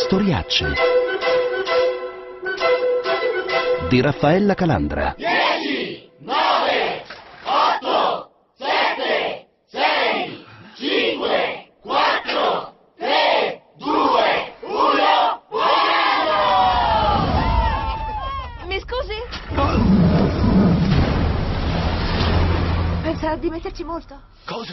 Storiacce di Raffaella Calandra. 10, 9, 8, 7, 6, 5, 4, 3, 2, 1, Mi scusi? Pensa di metterci molto? Cosa?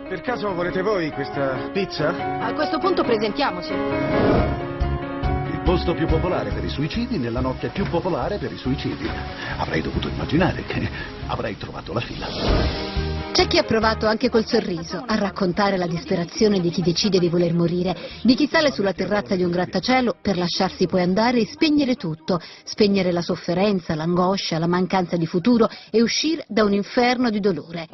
Per caso volete voi questa pizza? A questo punto presentiamoci. Il posto più popolare per i suicidi nella notte più popolare per i suicidi. Avrei dovuto immaginare che avrei trovato la fila. C'è chi ha provato anche col sorriso a raccontare la disperazione di chi decide di voler morire, di chi sale sulla terrazza di un grattacielo per lasciarsi poi andare e spegnere tutto, spegnere la sofferenza, l'angoscia, la mancanza di futuro e uscire da un inferno di dolore.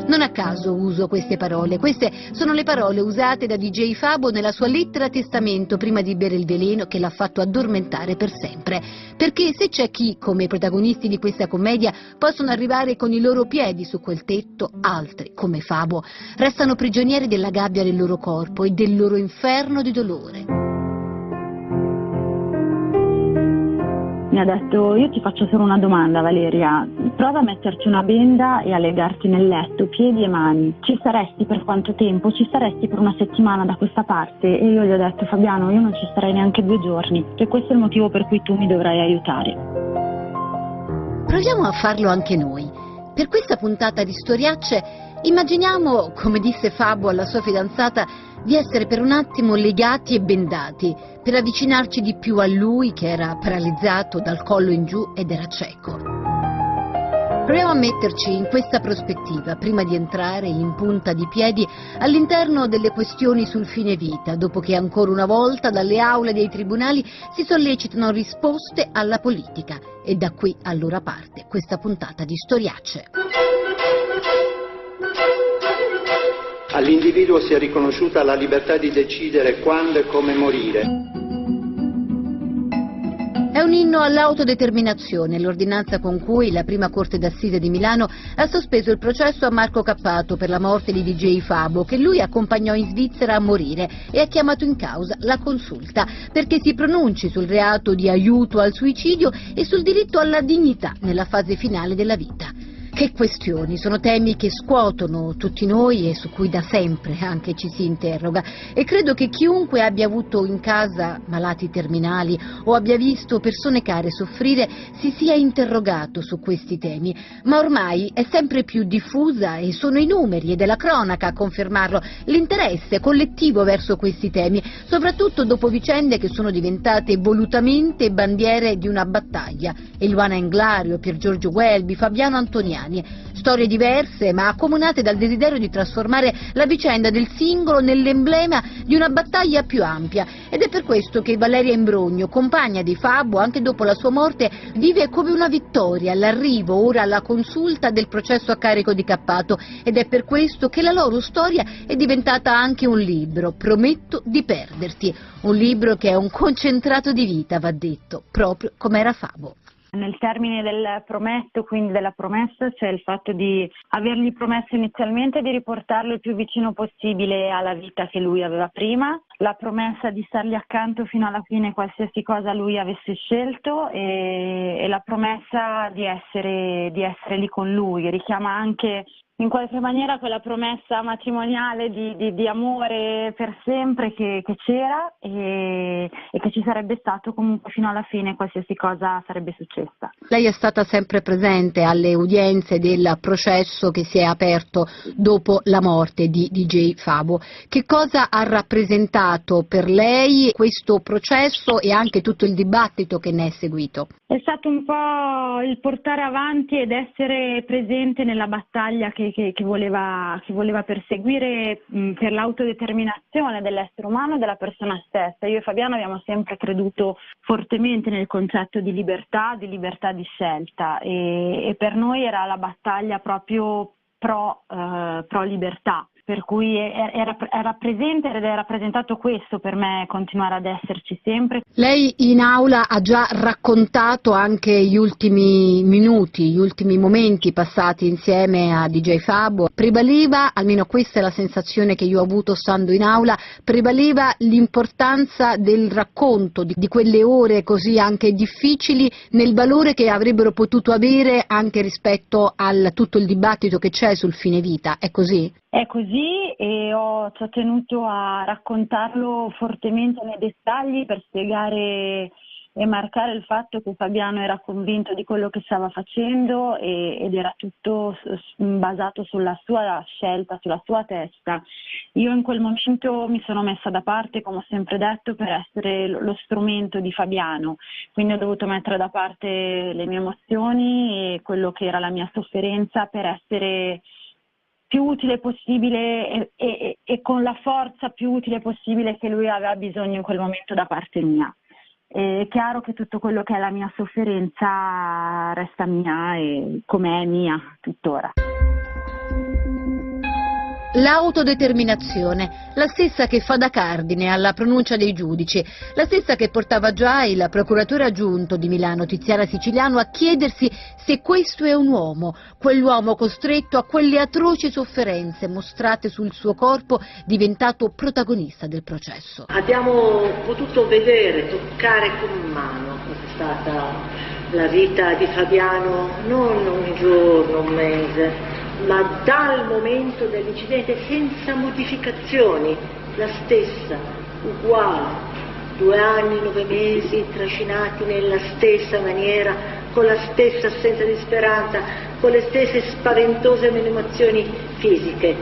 Non a caso uso queste parole. Queste sono le parole usate da DJ Fabo nella sua lettera testamento prima di bere il veleno che l'ha fatto addormentare per sempre. Perché se c'è chi, come i protagonisti di questa commedia, possono arrivare con i loro piedi su quel tetto, altri, come Fabo, restano prigionieri della gabbia del loro corpo e del loro inferno di dolore. Mi ha detto: io ti faccio solo una domanda, Valeria, prova a metterci una benda e a legarti nel letto, piedi e mani. Ci saresti per quanto tempo? Ci saresti per una settimana da questa parte? E io gli ho detto: Fabiano, io non ci starei neanche 2 giorni, e questo è il motivo per cui tu mi dovrai aiutare. Proviamo a farlo anche noi. Per questa puntata di Storiacce immaginiamo, come disse Fabo alla sua fidanzata, di essere per un attimo legati e bendati, per avvicinarci di più a lui che era paralizzato dal collo in giù ed era cieco. Proviamo a metterci in questa prospettiva prima di entrare in punta di piedi all'interno delle questioni sul fine vita, dopo che ancora una volta dalle aule dei tribunali si sollecitano risposte alla politica. E da qui allora parte questa puntata di Storiacce. All'individuo sia riconosciuta la libertà di decidere quando e come morire. È un inno all'autodeterminazione, l'ordinanza con cui la prima Corte d'Assise di Milano ha sospeso il processo a Marco Cappato per la morte di DJ Fabo, che lui accompagnò in Svizzera a morire, e ha chiamato in causa la Consulta perché si pronunci sul reato di aiuto al suicidio e sul diritto alla dignità nella fase finale della vita. Che questioni, sono temi che scuotono tutti noi e su cui da sempre anche ci si interroga, e credo che chiunque abbia avuto in casa malati terminali o abbia visto persone care soffrire si sia interrogato su questi temi, ma ormai è sempre più diffusa e sono i numeri ed è la cronaca a confermarlo, l'interesse collettivo verso questi temi, soprattutto dopo vicende che sono diventate volutamente bandiere di una battaglia: Eluana Englario, Pier Giorgio Welby, Fabiano Antoniani. Storie diverse ma accomunate dal desiderio di trasformare la vicenda del singolo nell'emblema di una battaglia più ampia, ed è per questo che Valeria Imbrogno, compagna di Fabo, anche dopo la sua morte vive come una vittoria l'arrivo ora alla Consulta del processo a carico di Cappato, ed è per questo che la loro storia è diventata anche un libro, Prometto di perderti, un libro che è un concentrato di vita, va detto, proprio come era Fabo. Nel termine del prometto, quindi della promessa, c'è il fatto di avergli promesso inizialmente di riportarlo il più vicino possibile alla vita che lui aveva prima, la promessa di stargli accanto fino alla fine qualsiasi cosa lui avesse scelto, e la promessa di essere lì con lui. Richiama anche in qualche maniera quella promessa matrimoniale di amore per sempre che c'era e che ci sarebbe stato comunque fino alla fine, qualsiasi cosa sarebbe successa. Lei è stata sempre presente alle udienze del processo che si è aperto dopo la morte di DJ Fabo. Che cosa ha rappresentato per lei questo processo e anche tutto il dibattito che ne è seguito? È stato un po' il portare avanti ed essere presente nella battaglia che voleva perseguire per l'autodeterminazione dell'essere umano e della persona stessa. Io e Fabiano abbiamo sempre creduto fortemente nel concetto di libertà di scelta, e per noi era la battaglia proprio pro libertà. per cui era presente ed è rappresentato questo per me, continuare ad esserci sempre. Lei in aula ha già raccontato anche gli ultimi minuti, gli ultimi momenti passati insieme a DJ Fabo. Prevaleva, almeno questa è la sensazione che io ho avuto stando in aula, prevaleva l'importanza del racconto di quelle ore così anche difficili nel valore che avrebbero potuto avere anche rispetto al tutto il dibattito che c'è sul fine vita. È così? È così e ci ho tenuto a raccontarlo fortemente nei dettagli per spiegare e marcare il fatto che Fabiano era convinto di quello che stava facendo ed era tutto basato sulla sua scelta, sulla sua testa. Io in quel momento mi sono messa da parte, come ho sempre detto, per essere lo strumento di Fabiano, quindi ho dovuto mettere da parte le mie emozioni e quello che era la mia sofferenza per essere più utile possibile e con la forza più utile possibile che lui aveva bisogno in quel momento da parte mia. È chiaro che tutto quello che è la mia sofferenza resta mia e com'è mia tuttora. L'autodeterminazione, la stessa che fa da cardine alla pronuncia dei giudici, la stessa che portava già il procuratore aggiunto di Milano, Tiziana Siciliano, a chiedersi se questo è un uomo, quell'uomo costretto a quelle atroci sofferenze mostrate sul suo corpo, diventato protagonista del processo. Abbiamo potuto vedere, toccare con mano cosa è stata la vita di Fabiano, non un giorno, un mese, ma dal momento dell'incidente senza modificazioni, la stessa, uguale, 2 anni, 9 mesi trascinati nella stessa maniera, con la stessa assenza di speranza, con le stesse spaventose menomazioni fisiche,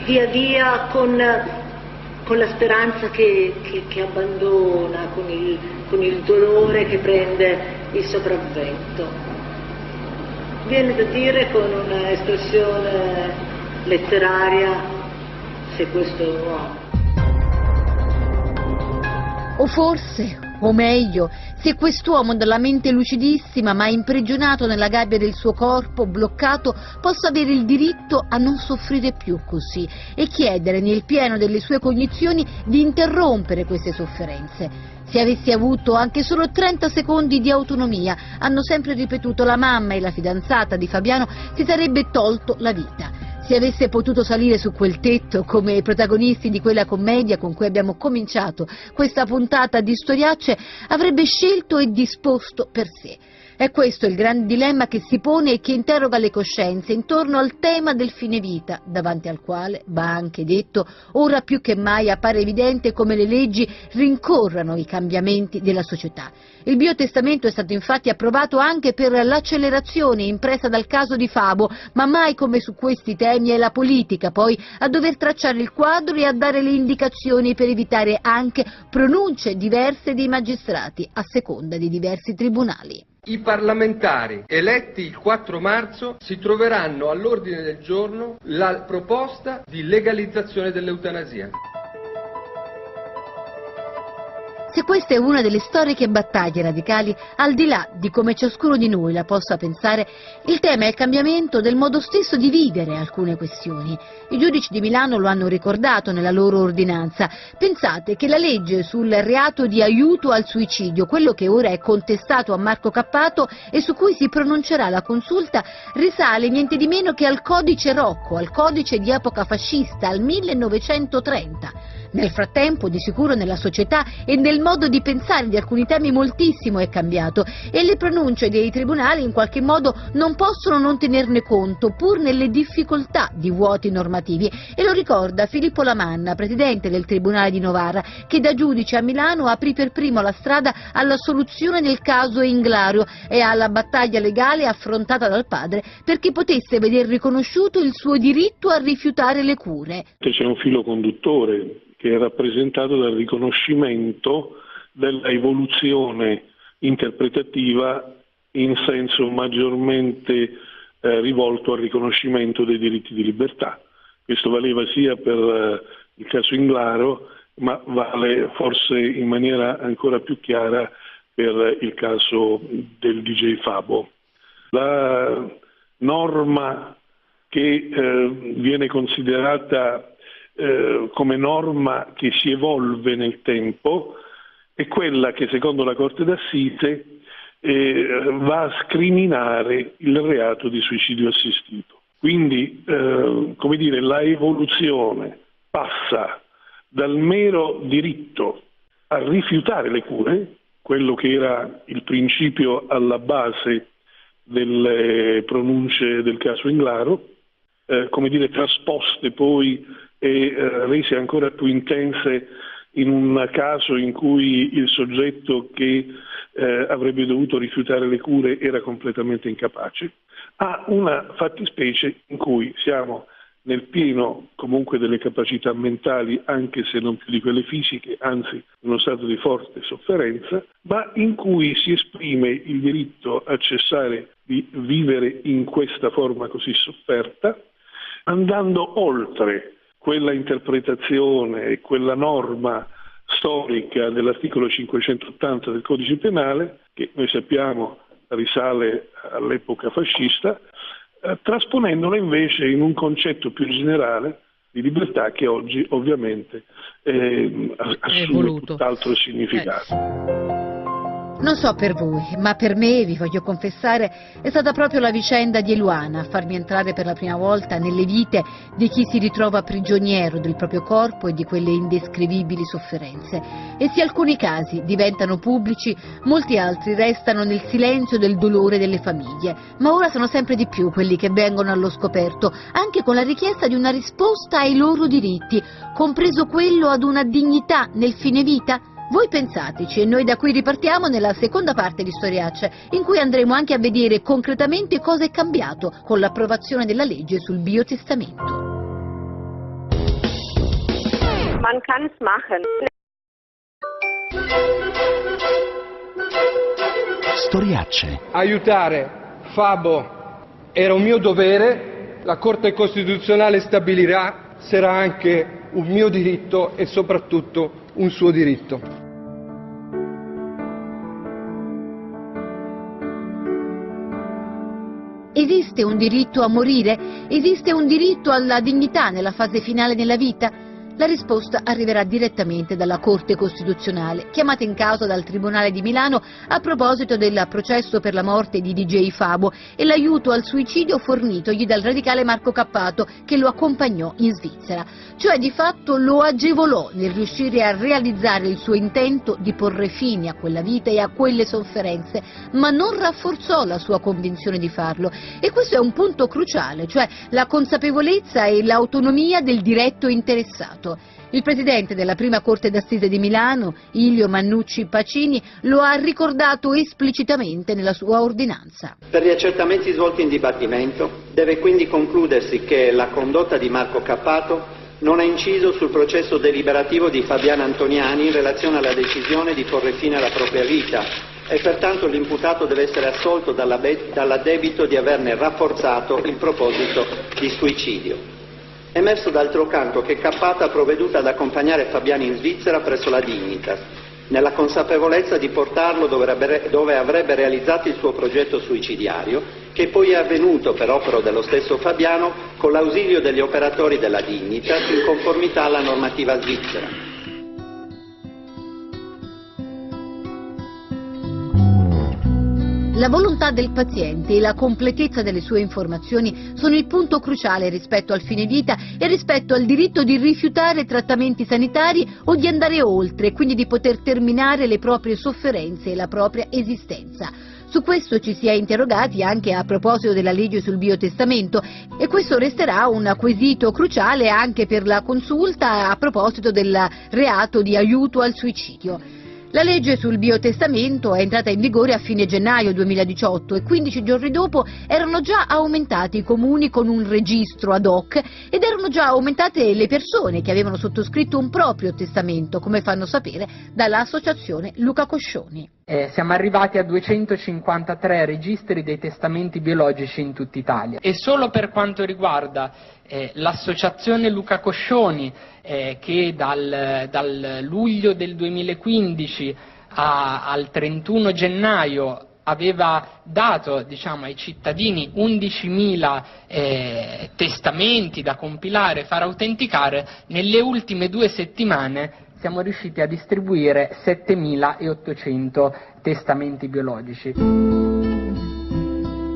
via via con la speranza che abbandona, con il dolore che prende il sopravvento. Viene da dire con un'espressione letteraria, se questo è un uomo. O forse, o meglio, se quest'uomo dalla mente lucidissima ma imprigionato nella gabbia del suo corpo, bloccato, possa avere il diritto a non soffrire più così e chiedere nel pieno delle sue cognizioni di interrompere queste sofferenze. Se avessi avuto anche solo 30 secondi di autonomia, hanno sempre ripetuto la mamma e la fidanzata di Fabiano, si sarebbe tolto la vita. Se avesse potuto salire su quel tetto come i protagonisti di quella commedia con cui abbiamo cominciato questa puntata di Storiacce, avrebbe scelto e disposto per sé. È questo il grande dilemma che si pone e che interroga le coscienze intorno al tema del fine vita, davanti al quale, va anche detto, ora più che mai appare evidente come le leggi rincorrano i cambiamenti della società. Il biotestamento è stato infatti approvato anche per l'accelerazione impressa dal caso di Fabo, ma mai come su questi temi è la politica poi a dover tracciare il quadro e a dare le indicazioni per evitare anche pronunce diverse dei magistrati a seconda di diversi tribunali. I parlamentari eletti il 4 marzo si troveranno all'ordine del giorno la proposta di legalizzazione dell'eutanasia. Se questa è una delle storiche battaglie radicali, al di là di come ciascuno di noi la possa pensare, il tema è il cambiamento del modo stesso di vivere alcune questioni. I giudici di Milano lo hanno ricordato nella loro ordinanza. Pensate che la legge sul reato di aiuto al suicidio, quello che ora è contestato a Marco Cappato e su cui si pronuncerà la consulta, risale niente di meno che al codice Rocco, al codice di epoca fascista, al 1930. Nel frattempo, di sicuro nella società e nel modo di pensare di alcuni temi moltissimo è cambiato e le pronunce dei tribunali in qualche modo non possono non tenerne conto, pur nelle difficoltà di vuoti normativi. E lo ricorda Filippo Lamanna, presidente del Tribunale di Novara, che da giudice a Milano aprì per primo la strada alla soluzione del caso Inglario e alla battaglia legale affrontata dal padre perché potesse veder riconosciuto il suo diritto a rifiutare le cure. C'è un filo conduttore che è rappresentato dal riconoscimento della evoluzione interpretativa in senso maggiormente rivolto al riconoscimento dei diritti di libertà. Questo valeva sia per il caso Inglaro, ma vale forse in maniera ancora più chiara per il caso del DJ Fabo. La norma che viene considerata come norma che si evolve nel tempo è quella che secondo la Corte d'Assise va a scriminare il reato di suicidio assistito. Quindi, come dire, la evoluzione passa dal mero diritto a rifiutare le cure, quello che era il principio alla base delle pronunce del caso Englaro, come dire, trasposte poi e rese ancora più intense in un caso in cui il soggetto che avrebbe dovuto rifiutare le cure era completamente incapace, a una fattispecie in cui siamo nel pieno comunque delle capacità mentali, anche se non più di quelle fisiche, anzi in uno stato di forte sofferenza, ma in cui si esprime il diritto a cessare di vivere in questa forma così sofferta, andando oltre quella interpretazione e quella norma storica dell'articolo 580 del Codice Penale, che noi sappiamo risale all'epoca fascista, trasponendola invece in un concetto più generale di libertà che oggi ovviamente assume tutt'altro significato. Non so per voi, ma per me, vi voglio confessare, è stata proprio la vicenda di Eluana a farmi entrare per la prima volta nelle vite di chi si ritrova prigioniero del proprio corpo e di quelle indescrivibili sofferenze. E se alcuni casi diventano pubblici, molti altri restano nel silenzio del dolore delle famiglie. Ma ora sono sempre di più quelli che vengono allo scoperto, anche con la richiesta di una risposta ai loro diritti, compreso quello ad una dignità nel fine vita. Voi pensateci e noi da qui ripartiamo nella seconda parte di Storiacce, in cui andremo anche a vedere concretamente cosa è cambiato con l'approvazione della legge sul biotestamento. Man kann es machen. Storiacce. Aiutare Fabo era un mio dovere, la Corte Costituzionale stabilirà se era anche un mio diritto e soprattutto un suo diritto. Esiste un diritto a morire? Esiste un diritto alla dignità nella fase finale della vita? La risposta arriverà direttamente dalla Corte Costituzionale, chiamata in causa dal Tribunale di Milano a proposito del processo per la morte di DJ Fabo e l'aiuto al suicidio fornitogli dal radicale Marco Cappato, che lo accompagnò in Svizzera. Cioè di fatto lo agevolò nel riuscire a realizzare il suo intento di porre fine a quella vita e a quelle sofferenze, ma non rafforzò la sua convinzione di farlo. E questo è un punto cruciale, cioè la consapevolezza e l'autonomia del diretto interessato. Il presidente della prima Corte d'Assise di Milano, Ilio Mannucci Pacini, lo ha ricordato esplicitamente nella sua ordinanza. Per gli accertamenti svolti in dibattimento deve quindi concludersi che la condotta di Marco Cappato non ha inciso sul processo deliberativo di Fabiana Antoniani in relazione alla decisione di porre fine alla propria vita e pertanto l'imputato deve essere assolto dall'addebito di averne rafforzato il proposito di suicidio. È emerso d'altro canto che Cappato ha provveduto ad accompagnare Fabiani in Svizzera presso la Dignitas, nella consapevolezza di portarlo dove avrebbe realizzato il suo progetto suicidiario, che poi è avvenuto per opera dello stesso Fabiano con l'ausilio degli operatori della Dignitas in conformità alla normativa svizzera. La volontà del paziente e la completezza delle sue informazioni sono il punto cruciale rispetto al fine vita e rispetto al diritto di rifiutare trattamenti sanitari o di andare oltre, quindi di poter terminare le proprie sofferenze e la propria esistenza. Su questo ci si è interrogati anche a proposito della legge sul biotestamento e questo resterà un quesito cruciale anche per la consulta a proposito del reato di aiuto al suicidio. La legge sul biotestamento è entrata in vigore a fine gennaio 2018 e 15 giorni dopo erano già aumentati i comuni con un registro ad hoc ed erano già aumentate le persone che avevano sottoscritto un proprio testamento, come fanno sapere dall'associazione Luca Coscioni. Siamo arrivati a 253 registri dei testamenti biologici in tutta Italia. E solo per quanto riguarda l'associazione Luca Coscioni, che dal luglio del 2015 al 31 gennaio aveva dato, diciamo, ai cittadini 11.000 testamenti da compilare e far autenticare. Nelle ultime 2 settimane siamo riusciti a distribuire 7.800 testamenti biologici.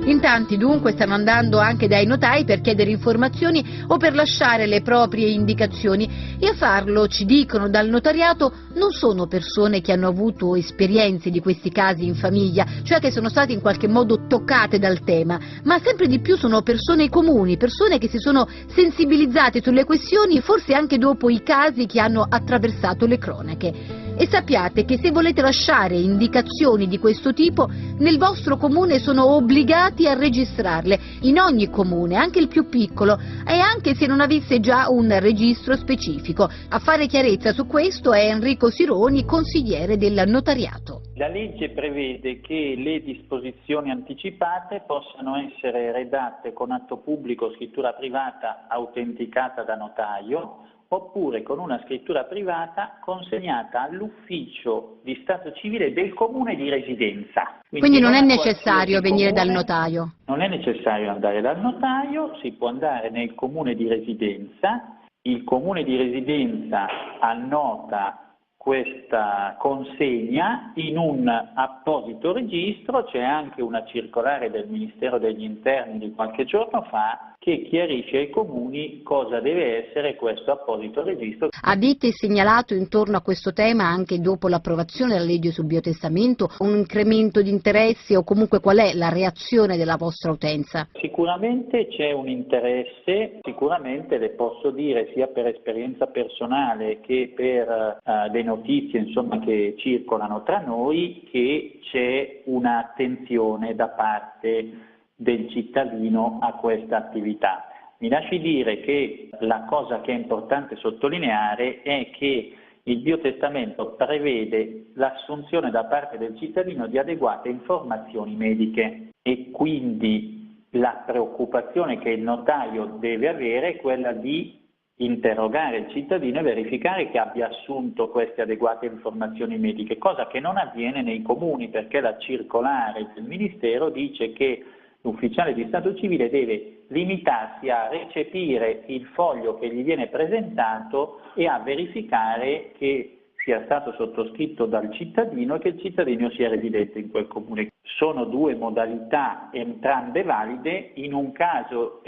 In tanti dunque stanno andando anche dai notai per chiedere informazioni o per lasciare le proprie indicazioni, e a farlo, ci dicono, dal notariato non sono persone che hanno avuto esperienze di questi casi in famiglia, cioè che sono state in qualche modo toccate dal tema, ma sempre di più sono persone comuni, persone che si sono sensibilizzate sulle questioni, forse anche dopo i casi che hanno attraversato le cronache. E sappiate che se volete lasciare indicazioni di questo tipo, nel vostro comune sono obbligati a registrarle, in ogni comune, anche il più piccolo, e anche se non avesse già un registro specifico. A fare chiarezza su questo è Enrico Sironi, consigliere del notariato. La legge prevede che le disposizioni anticipate possano essere redatte con atto pubblico o scrittura privata autenticata da notaio, oppure con una scrittura privata consegnata all'ufficio di stato civile del comune di residenza. Quindi non è necessario venire dal notaio? Non è necessario andare dal notaio, si può andare nel comune di residenza, il comune di residenza annota questa consegna in un apposito registro. C'è anche una circolare del Ministero degli Interni di qualche giorno fa che chiarisce ai comuni cosa deve essere questo apposito registro. Avete segnalato intorno a questo tema, anche dopo l'approvazione della legge sul biotestamento, un incremento di interessi, o comunque qual è la reazione della vostra utenza? Sicuramente c'è un interesse, sicuramente le posso dire sia per esperienza personale che per le notizie insomma che circolano tra noi, che c'è un'attenzione da parte del cittadino a questa attività. Mi lasci dire che la cosa che è importante sottolineare è che il biotestamento prevede l'assunzione da parte del cittadino di adeguate informazioni mediche, e quindi la preoccupazione che il notaio deve avere è quella di interrogare il cittadino e verificare che abbia assunto queste adeguate informazioni mediche, cosa che non avviene nei comuni, perché la circolare del Ministero dice che l'ufficiale di stato civile deve limitarsi a recepire il foglio che gli viene presentato e a verificare che sia stato sottoscritto dal cittadino e che il cittadino sia residente in quel comune. Sono 2 modalità, entrambe valide. In un caso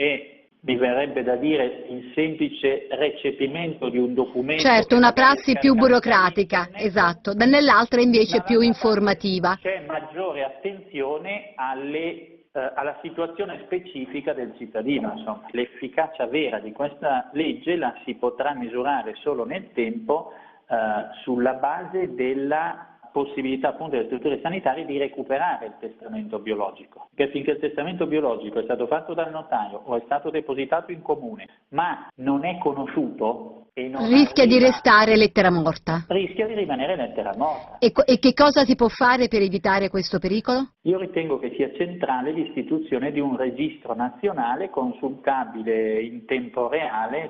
mi verrebbe da dire il semplice recepimento di un documento. Certo, una prassi più burocratica, esatto, nell'altra invece più informativa. C'è maggiore attenzione alla situazione specifica del cittadino. Insomma, l'efficacia vera di questa legge la si potrà misurare solo nel tempo, sulla base della possibilità appunto delle strutture sanitarie di recuperare il testamento biologico, perché finché il testamento biologico è stato fatto dal notaio o è stato depositato in comune ma non è conosciuto e non rischia di restare lettera morta. Rischia di rimanere lettera morta. E che cosa si può fare per evitare questo pericolo? Io ritengo che sia centrale l'istituzione di un registro nazionale consultabile in tempo reale.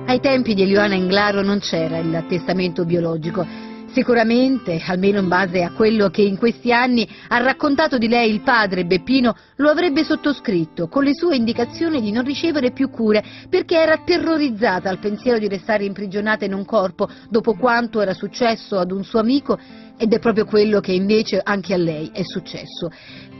Ai tempi di Eliana Englaro non c'era il testamento biologico. Sicuramente, almeno in base a quello che in questi anni ha raccontato di lei il padre Beppino, lo avrebbe sottoscritto con le sue indicazioni di non ricevere più cure, perché era terrorizzata al pensiero di restare imprigionata in un corpo dopo quanto era successo ad un suo amico, ed è proprio quello che invece anche a lei è successo.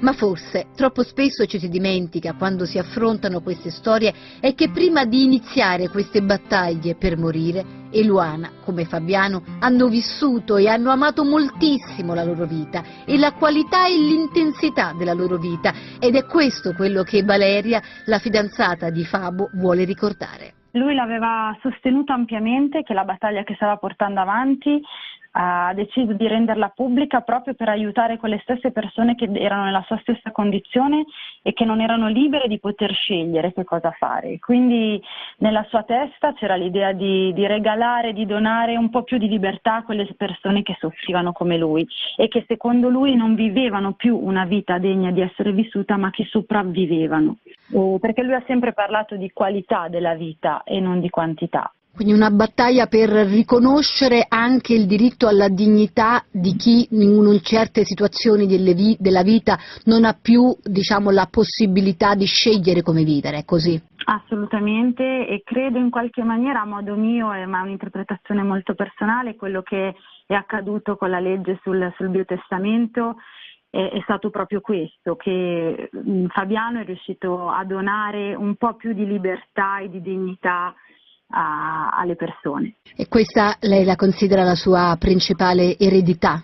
Ma forse troppo spesso ci si dimentica, quando si affrontano queste storie, è che prima di iniziare queste battaglie per morire, Eluana, come Fabiano, hanno vissuto e hanno amato moltissimo la loro vita e la qualità e l'intensità della loro vita, ed è questo quello che Valeria, la fidanzata di Fabo, vuole ricordare. Lui l'aveva sostenuto ampiamente, che la battaglia che stava portando avanti ha deciso di renderla pubblica proprio per aiutare quelle stesse persone che erano nella sua stessa condizione e che non erano libere di poter scegliere che cosa fare. Quindi nella sua testa c'era l'idea di regalare, di donare un po' più di libertà a quelle persone che soffrivano come lui e che secondo lui non vivevano più una vita degna di essere vissuta, ma che sopravvivevano. Perché lui ha sempre parlato di qualità della vita e non di quantità. Quindi una battaglia per riconoscere anche il diritto alla dignità di chi in certe situazioni della vita non ha più, diciamo, la possibilità di scegliere come vivere, è così? Assolutamente, e credo in qualche maniera, a modo mio, ma è un'interpretazione molto personale, quello che è accaduto con la legge sul biotestamento è stato proprio questo, che Fabiano è riuscito a donare un po' più di libertà e di dignità alle persone. E questa lei la considera la sua principale eredità?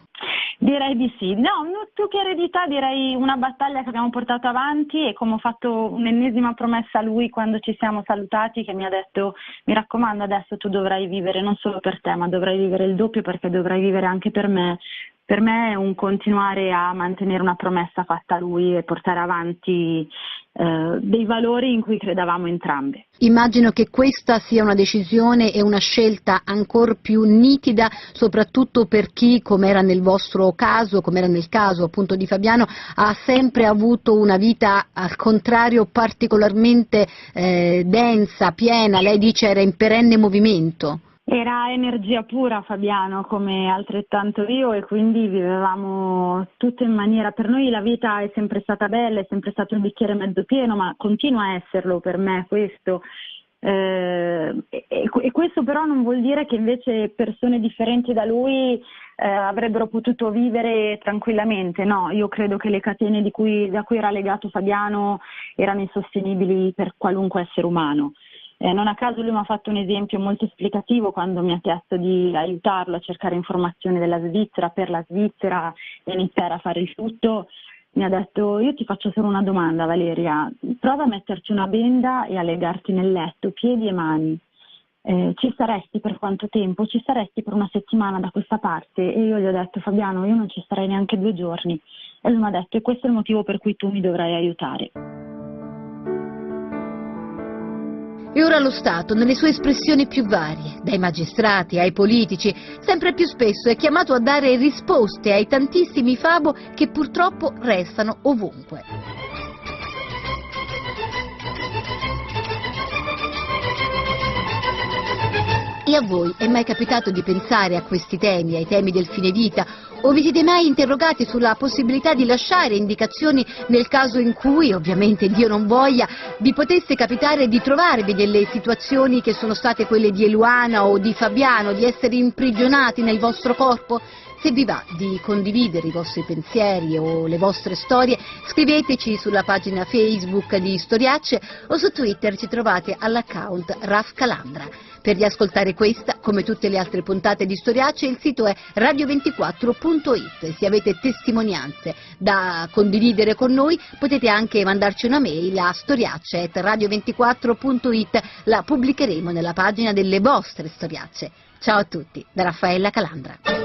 Direi di sì. No, più che eredità direi una battaglia che abbiamo portato avanti, e come ho fatto un'ennesima promessa a lui quando ci siamo salutati, che mi ha detto: mi raccomando, adesso tu dovrai vivere non solo per te, ma dovrai vivere il doppio, perché dovrai vivere anche per me. Per me è un continuare a mantenere una promessa fatta a lui e portare avanti dei valori in cui credevamo entrambe. Immagino che questa sia una decisione e una scelta ancor più nitida, soprattutto per chi, come era nel vostro caso, come era nel caso appunto di Fabiano, ha sempre avuto una vita al contrario particolarmente densa, piena. Lei dice era in perenne movimento. Era energia pura Fabiano, come altrettanto io, e quindi vivevamo tutto in maniera, per noi la vita è sempre stata bella, è sempre stato il bicchiere mezzo pieno, ma continua a esserlo per me questo. E questo però non vuol dire che invece persone differenti da lui avrebbero potuto vivere tranquillamente. No, io credo che le catene da cui era legato Fabiano erano insostenibili per qualunque essere umano. Non a caso lui mi ha fatto un esempio molto esplicativo quando mi ha chiesto di aiutarlo a cercare informazioni della Svizzera, per la Svizzera, e iniziare a fare il tutto. Mi ha detto: io ti faccio solo una domanda, Valeria, prova a metterci una benda e a legarti nel letto, piedi e mani. Ci saresti per quanto tempo? Ci saresti per una settimana da questa parte? E io gli ho detto: Fabiano, io non ci starei neanche 2 giorni. E lui mi ha detto: e questo è il motivo per cui tu mi dovrai aiutare. E ora lo Stato, nelle sue espressioni più varie, dai magistrati ai politici, sempre più spesso è chiamato a dare risposte ai tantissimi Fabo che purtroppo restano ovunque. E a voi è mai capitato di pensare a questi temi, ai temi del fine vita, o vi siete mai interrogati sulla possibilità di lasciare indicazioni nel caso in cui, ovviamente Dio non voglia, vi potesse capitare di trovarvi nelle situazioni che sono state quelle di Eluana o di Fabiano, di essere imprigionati nel vostro corpo? Se vi va di condividere i vostri pensieri o le vostre storie, scriveteci sulla pagina Facebook di Storiacce o su Twitter ci trovate all'account Raf Calandra. Per riascoltare questa, come tutte le altre puntate di Storiacce, il sito è radio24.it. E se avete testimonianze da condividere con noi, potete anche mandarci una mail a storiacce@radio24.it. La pubblicheremo nella pagina delle vostre storiacce. Ciao a tutti, da Raffaella Calandra.